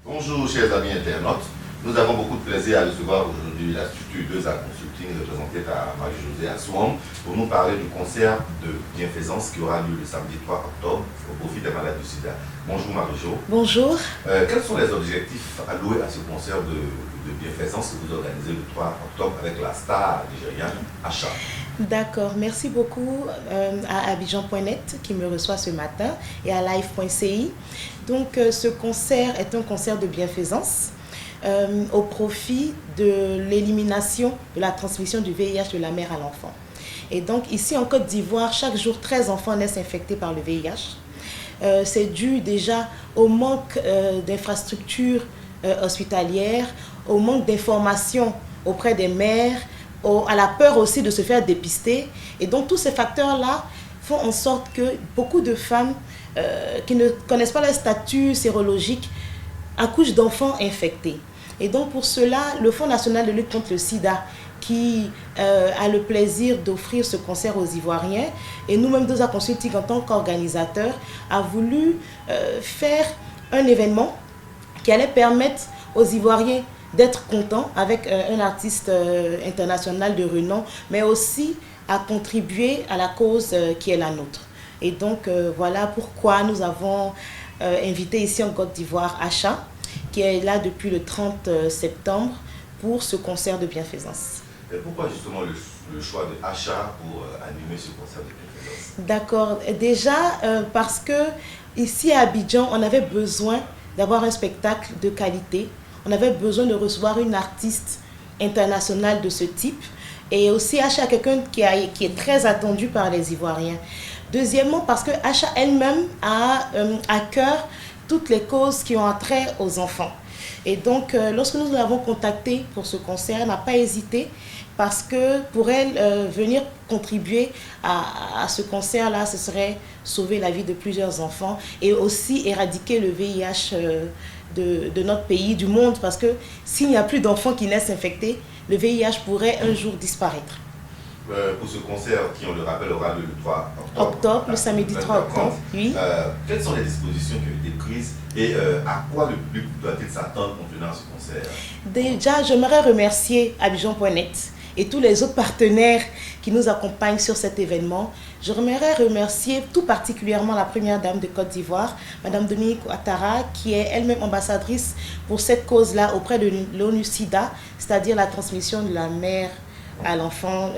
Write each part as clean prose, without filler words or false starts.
Bonjour chers amis internautes, nous avons beaucoup de plaisir à recevoir aujourd'hui la structure 2A Consulting représentée par Marie-Josée Assouam pour nous parler du concert de bienfaisance qui aura lieu le samedi 3 octobre au profit des malades du sida. Bonjour Marie-Jo. Bonjour. Quels sont les objectifs alloués à ce concert de bienfaisance que vous organisez le 3 octobre avec la star nigériane Asha? D'accord, merci beaucoup à Abidjan.net qui me reçoit ce matin et à live.ci. Donc ce concert est un concert de bienfaisance au profit de l'élimination de la transmission du VIH de la mère à l'enfant. Et donc ici en Côte d'Ivoire, chaque jour 13 enfants naissent infectés par le VIH. C'est dû déjà au manque d'infrastructures hospitalières, au manque d'informations auprès des mères, à la peur aussi de se faire dépister. Et donc tous ces facteurs-là font en sorte que beaucoup de femmes qui ne connaissent pas leur statut sérologique accouchent d'enfants infectés. Et donc pour cela, le Fonds national de lutte contre le sida, qui a le plaisir d'offrir ce concert aux Ivoiriens, et nous-mêmes 2A Consulting en tant qu'organisateurs, a voulu faire un événement qui allait permettre aux Ivoiriens d'être contents avec un artiste international de renom, mais aussi à contribuer à la cause qui est la nôtre. Et donc voilà pourquoi nous avons invité ici en Côte d'Ivoire Asha, qui est là depuis le 30 septembre pour ce concert de bienfaisance. Et pourquoi justement le choix de Asha pour animer ce concert de bienfaisance? D'accord, déjà parce que ici à Abidjan, on avait besoin d'avoir un spectacle de qualité. On avait besoin de recevoir une artiste internationale de ce type. Et aussi, Asha est quelqu'un qui est très attendu par les Ivoiriens. Deuxièmement, parce que Asha elle-même a à cœur toutes les causes qui ont trait aux enfants. Et donc, lorsque nous l'avons contactée pour ce concert, elle n'a pas hésité parce que pour elle, venir contribuer à ce concert-là, ce serait sauver la vie de plusieurs enfants et aussi éradiquer le VIH de notre pays, du monde, parce que s'il n'y a plus d'enfants qui naissent infectés, le VIH pourrait un jour disparaître. Pour ce concert qui, on le rappelle, aura lieu le 3 octobre, le samedi 3 octobre, oui. Quelles sont les dispositions qui ont été prises et à quoi le public doit-il s'attendre contenant ce concert? Déjà, j'aimerais remercier Abidjan.net et tous les autres partenaires qui nous accompagnent sur cet événement. J'aimerais remercier tout particulièrement la première dame de Côte d'Ivoire, Madame Dominique Ouattara, qui est elle-même ambassadrice pour cette cause-là auprès de l'ONU-SIDA, c'est-à-dire la transmission de la mère à l'enfant,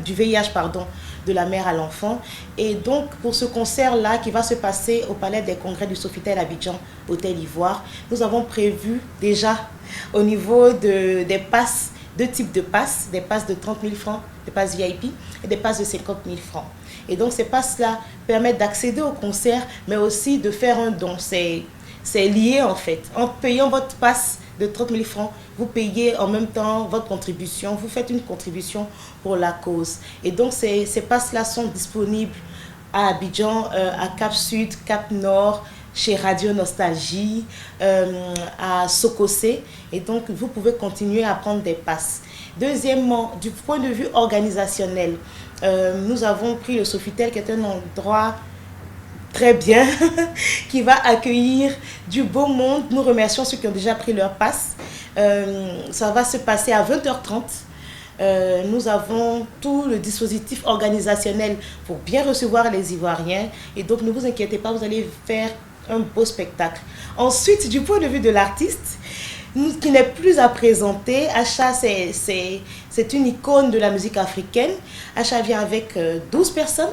du VIH, pardon, de la mère à l'enfant. Et donc, pour ce concert-là qui va se passer au Palais des Congrès du Sofitel Abidjan, Hôtel Ivoire, nous avons prévu déjà au niveau des passes, deux types de passes, des passes de 30 000 francs, des passes VIP et des passes de 50 000 francs. Et donc ces passes-là permettent d'accéder au concert, mais aussi de faire un don. C'est lié en fait. En payant votre passe de 30 000 francs, vous payez en même temps votre contribution, vous faites une contribution pour la cause. Et donc ces passes-là sont disponibles à Abidjan, à Cap Sud, Cap Nord, chez Radio Nostalgie, à Sokosé. Et donc, vous pouvez continuer à prendre des passes. Deuxièmement, du point de vue organisationnel, nous avons pris le Sofitel, qui est un endroit très bien, qui va accueillir du beau monde. Nous remercions ceux qui ont déjà pris leur passe. Ça va se passer à 20h30. Nous avons tout le dispositif organisationnel pour bien recevoir les Ivoiriens. Et donc, ne vous inquiétez pas, vous allez faire un beau spectacle. Ensuite, du point de vue de l'artiste, qui n'est plus à présenter, Asha, c'est une icône de la musique africaine. Asha vient avec 12 personnes.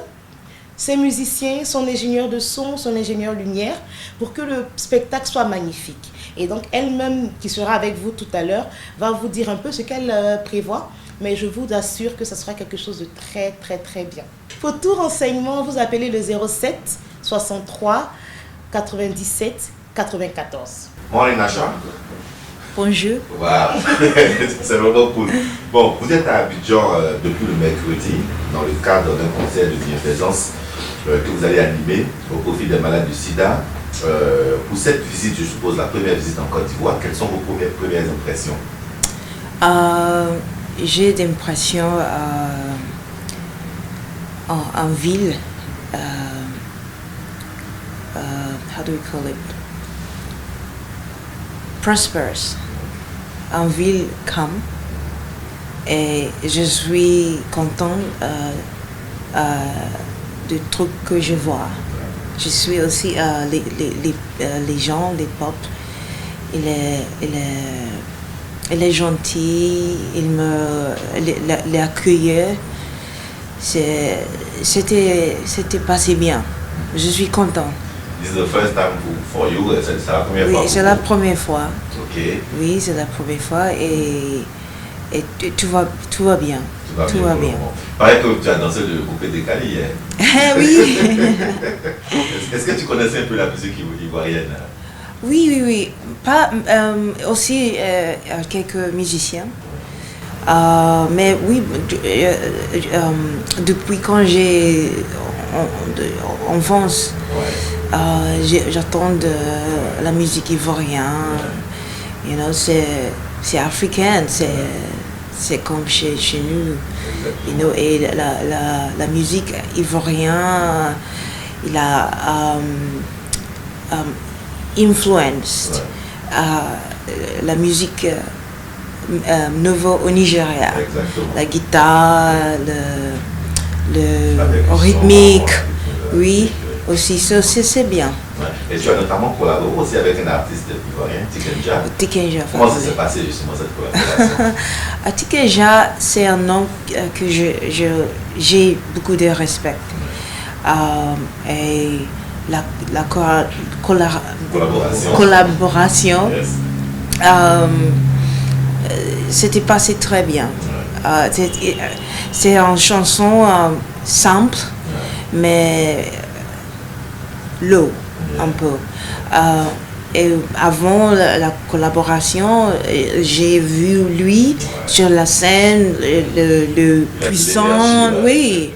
Ses musiciens, son ingénieur de son, son ingénieur lumière, pour que le spectacle soit magnifique. Et donc, elle-même, qui sera avec vous tout à l'heure, va vous dire un peu ce qu'elle prévoit. Mais je vous assure que ce sera quelque chose de très, très, très bien. Pour tout renseignement, vous appelez le 07 63 97 94. Morning Asha. Bonjour. Wow. C'est vraiment cool. Bon, vous êtes à Abidjan depuis le mercredi dans le cadre d'un concert de bienfaisance que vous allez animer au profit des malades du sida. Pour cette visite, je suppose la première visite en Côte d'Ivoire, quelles sont vos premières impressions? J'ai l'impression en ville, how do we call it? prosperous, une ville calme. Et je suis content du truc que je vois. Je suis aussi les gens, les peuples. Il est gentil, il accueillait. C'était passé bien. Je suis content. This is the first time for you, c'est la première fois. Oui, c'est la première fois. Ok. Oui, c'est la première fois et tout va bien. Tout va bien. Pareil que tu as dansé le coupé décalé hier. Oui. Est-ce que tu connaissais un peu la musique ivoirienne? Oui. Pas, aussi quelques musiciens. Mais oui, depuis quand j'ai enfance, j'entends de la musique ivoirienne. You know, c'est africain, c'est comme chez nous. You know, et la musique ivoirienne, il a influenced la musique nouveau au Nigeria. Exactement. La guitare, le rythmique, oui, aussi, c'est bien. Ouais. Et tu as notamment collaboré aussi avec un artiste ivoirien, Tikenja. Tikenja. Comment ça s'est passé justement cette collaboration? Tikenja, c'est un nom que j'ai beaucoup de respect. Et la collaboration. Yes. C'était passé très bien. C'est une chanson simple, mais low un peu. Et avant la collaboration, j'ai vu lui sur la scène, le puissant, oui.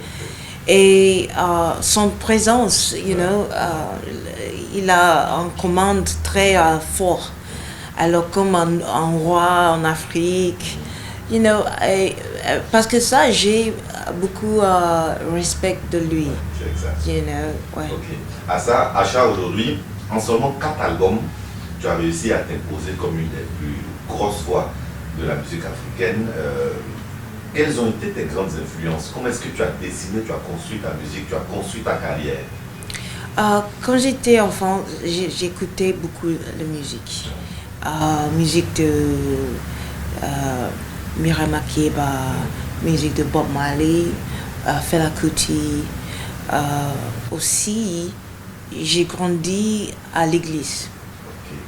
Et son présence, you know, il a une commande très forte. Alors comme un roi en Afrique, you know, parce que ça, j'ai beaucoup respect de lui. Exact. You know, ouais. Okay. À ça, Acha, aujourd'hui, en seulement 4 albums, tu as réussi à t'imposer comme une des plus grosses voix de la musique africaine. Quelles ont été tes grandes influences? Comment est-ce que tu as dessiné, tu as construit ta musique, tu as construit ta carrière? Quand j'étais enfant, j'écoutais beaucoup de musique. Musique de Miriam Makeba, musique de Bob Marley, Fela Kuti. Aussi, j'ai grandi à l'église. Okay.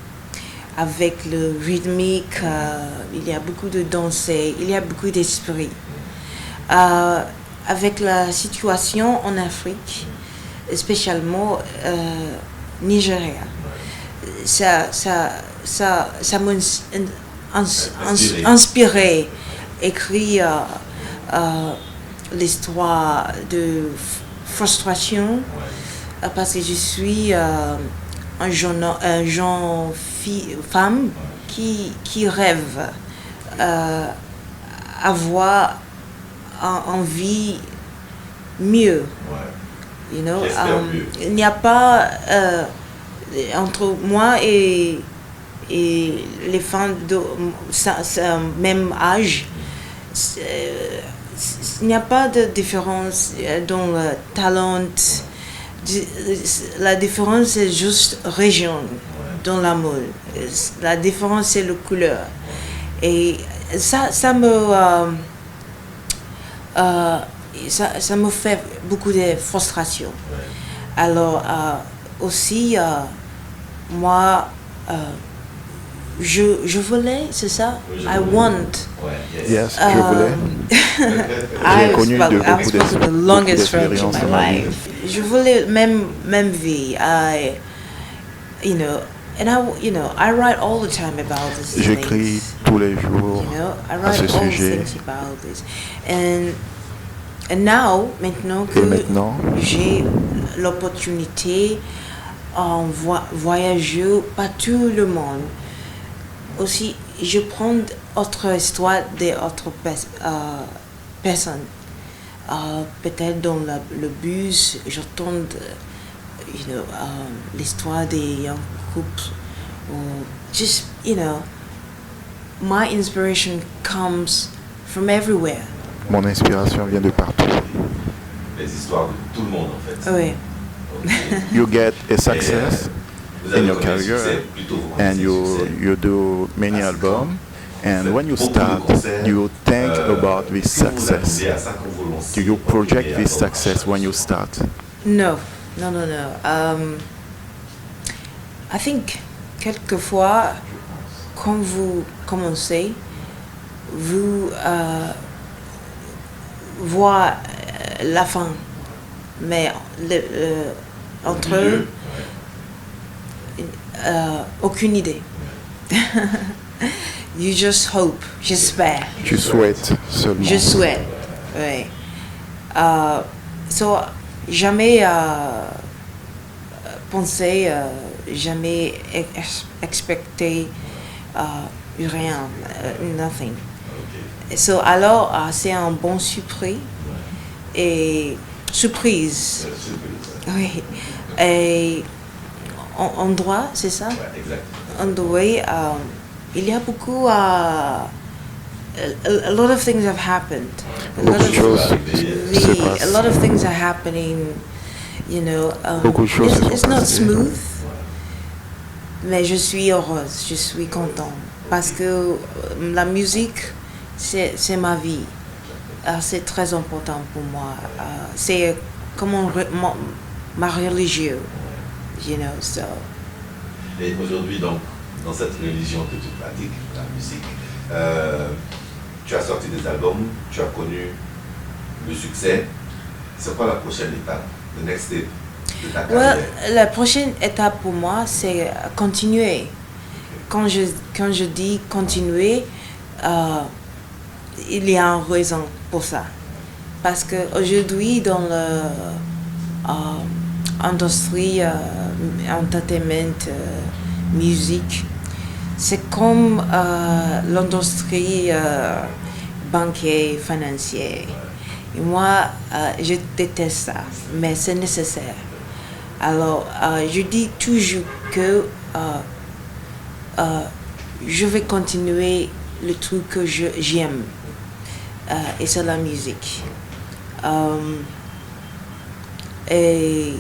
Avec le rythmique, il y a beaucoup de danse, il y a beaucoup d'esprit. Avec la situation en Afrique, spécialement Nigeria, ça m'a inspiré écrire l'histoire de frustration, parce que je suis un jeune femme qui rêve avoir une vie mieux. You know, il n'y a pas entre moi et les femmes de même âge, il n'y a pas de différence dans le talent. La différence c'est juste région dans la mode. La différence c'est la couleur. Et ça me fait beaucoup de frustration. Alors aussi moi je voulais, c'est ça? I want. Yes, je voulais. J'ai connu beaucoup d'expériences dans ma vie. Je voulais même vie. You know, and I write all the time about this. J'écris tous les jours à ce sujet. And now, maintenant que j'ai l'opportunité de voyager partout le monde, aussi je prends autre histoire d'autres personnes. Peut-être dans le bus, j'entends l'histoire des young couples or just, my inspiration comes from everywhere. Mon inspiration vient de partout. Les histoires de tout le monde, en fait. Oui. Okay. You get a success Vous avez in your connu un career, succès, plutôt vous and connaissez le you succès. do many À 5 ans, albums, and vous when you faites beaucoup de start, concerts. you think about this Est-ce que vous success. attendiez à ça quand vous lancez Do you votre project premier this album? success when you start? No. I think quelquefois, quand vous commencez, vous voyez la fin, mais entre eux, aucune idée. You just hope, j'espère. Tu souhaites seulement. Je souhaite, oui. So, jamais pensé, jamais expecté rien, nothing. So, alors, c'est un bon surprise et surprise. Oui. Et en droit, c'est ça? Ouais, exact. On the way, il y a beaucoup, a lot of things have happened. Beaucoup de choses se A lot of things are happening, Beaucoup de choses se sont it's not passées. smooth, mais je suis heureuse, je suis contente parce que la musique, c'est ma vie. C'est très important pour moi. C'est comme ma religion, so. Et aujourd'hui, donc, dans cette religion que tu pratiques, la musique, tu as sorti des albums, tu as connu le succès. C'est quoi la prochaine étape, the next step de ta carrière? La prochaine étape pour moi, c'est continuer. Quand je dis continuer, il y a une raison pour ça. Parce qu'aujourd'hui, dans l'industrie entertainment, musique, c'est comme l'industrie bancaire, financière. Et moi, je déteste ça, mais c'est nécessaire. Alors, je dis toujours que je vais continuer le truc que j'aime, et c'est la musique. Et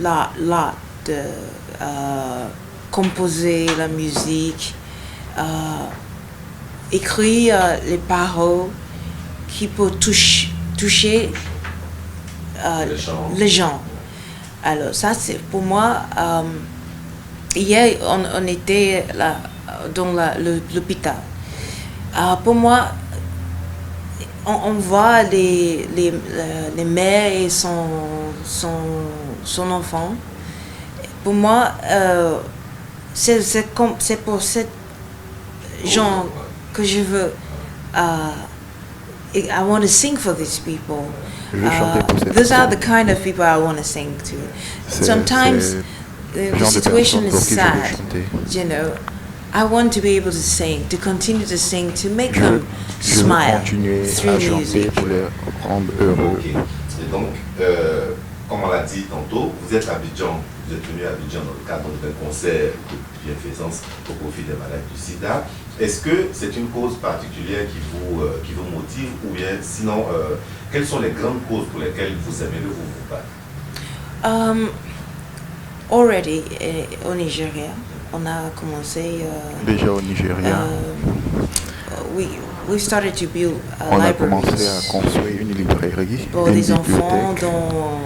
l'art de composer la musique, écrire les paroles qui peuvent toucher les gens. Alors ça, c'est pour moi, hier on était là, dans l'hôpital. Pour moi, on voit les mères et son enfant. Pour moi, c'est pour ces gens que je veux. I want to sing for these people. Those are the kind of people I want to sing to. Sometimes the situation is sad, I want to be able to sing, to continue to sing, to make them smile through music. Pour les rendre heureux. Ok. Et donc, comme on l'a dit tantôt, vous êtes à Abidjan, vous êtes venu à Abidjan dans le cadre d'un concert de bienfaisance au profit des malades du sida. Est-ce que c'est une cause particulière qui vous motive, ou bien sinon, quelles sont les grandes causes pour lesquelles vous aimez vous battre? Already au Nigeria, on a commencé. Déjà au Nigeria, we started to build on a commencé libraries à construire une librairie, pour les enfants dans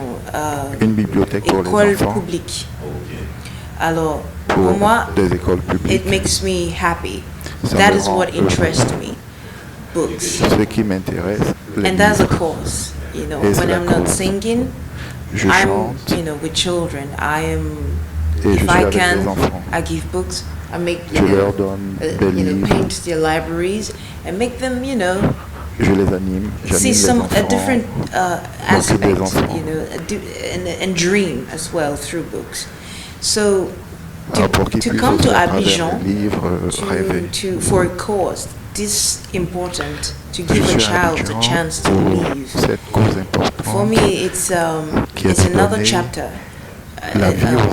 une bibliothèque pour les écoles enfants, publiques. Ok. Alors, pour pour moi, des écoles publiques. it makes me happy. Ça That me is rend what heureux. interests me. Books. Ce qui m'intéresse, les And that's a livres. cause. Et c'est When la I'm not cause. singing, Je I'm, chante with children. et je If suis I avec les can, enfants. I give books. I make Je leur donne des livres, paint their libraries and make them, je les anime, see j'anime les a different enfants. aspect, enfants. and dream as well through books. So Pour qu'ils to puissent come aussi, to à travers Abidjan les livres, rêver. for a cause, this important to Je give a suis à child Abidjan a chance to pour live. cette cause importante. For me, it's Qui a another donné chapter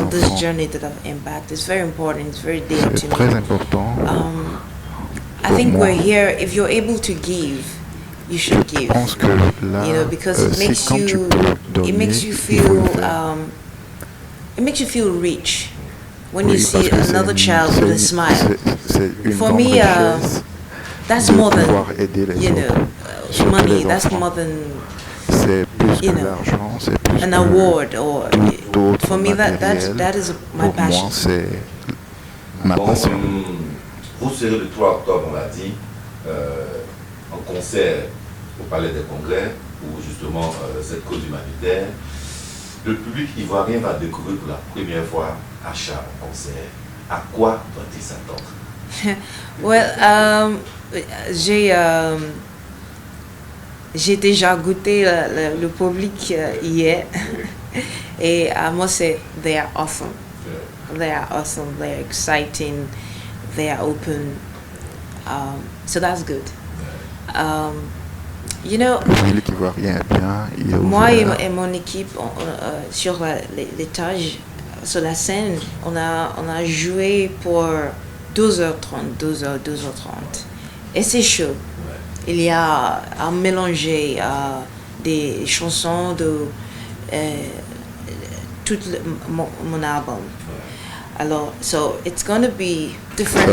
this journey that I've embarked. It's very important. It's very dear to me. Très important. I think we're here. If you're able to give, you should give. Because it makes you feel rich when you see another child with a smile. For me, that's more than money. That's more than an award, or for me that is my passion. Vous serez le 3 octobre, on l'a dit, en concert au Palais des Congrès pour justement cette cause humanitaire. Le public ivoirien va découvrir pour la première fois Asha en concert. À quoi doit-il s'attendre? J'ai déjà goûté le public hier et moi they are awesome. They are awesome. They are exciting. They are open. So that's good. Moi et mon équipe sur l'étage, sur la scène, on a joué pour 12h30. Et c'est chaud. Il y a à mélanger des chansons de tout mon album. Alors, so it's going to be different,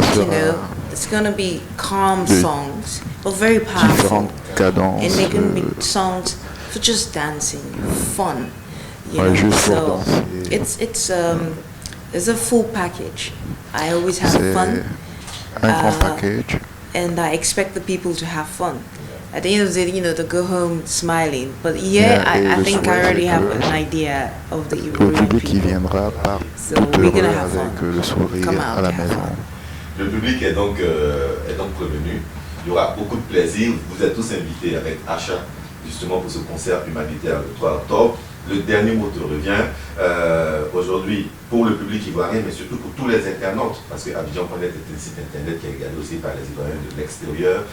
it's going to be calm songs, but very powerful. And they're going to be songs for just dancing, fun. So it's a full package. I always have fun. And I expect the people to have fun. At the end of the day, to go home smiling. But I think I already have an idea of the Ivorian people. So we're gonna have fun. Come out, have fun. Le public est donc prévenu. Il y aura beaucoup de plaisir. Vous êtes tous invités avec Asha, justement pour ce concert humanitaire le 3 octobre. Le dernier mot te revient aujourd'hui pour le public ivoirien, mais surtout pour tous les internautes, parce que Abidjan.net est un site internet qui est regardé aussi par les Ivoiriens de l'extérieur.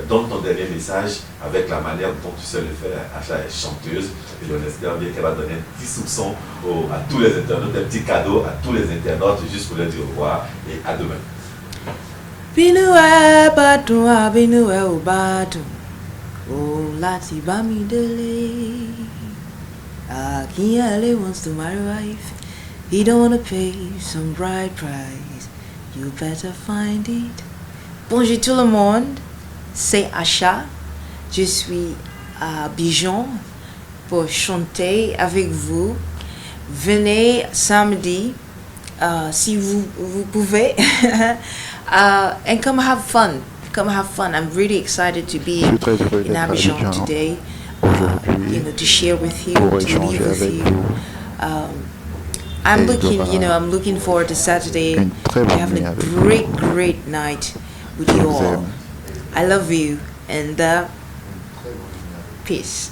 Donne ton dernier message avec la manière dont tu sais le faire. Asha est chanteuse et on espère bien qu'elle va donner un petit soupçon à tous les internautes, un petit cadeau à tous les internautes, juste pour leur dire au revoir et à demain. Binoué Batoua, binoué au bateau, oh lati bamidele. Akinyele wants to marry wife. He don't want to pay some bride price. You better find it. Bonjour tout le monde, c'est Asha. Je suis à Abidjan pour chanter avec vous. Venez samedi si vous pouvez. And come have fun. Come have fun. I'm really excited to be in Abidjan today. To share with you, to leave with you. I'm looking forward to Saturday. We're having a great night with you all. I love you and peace.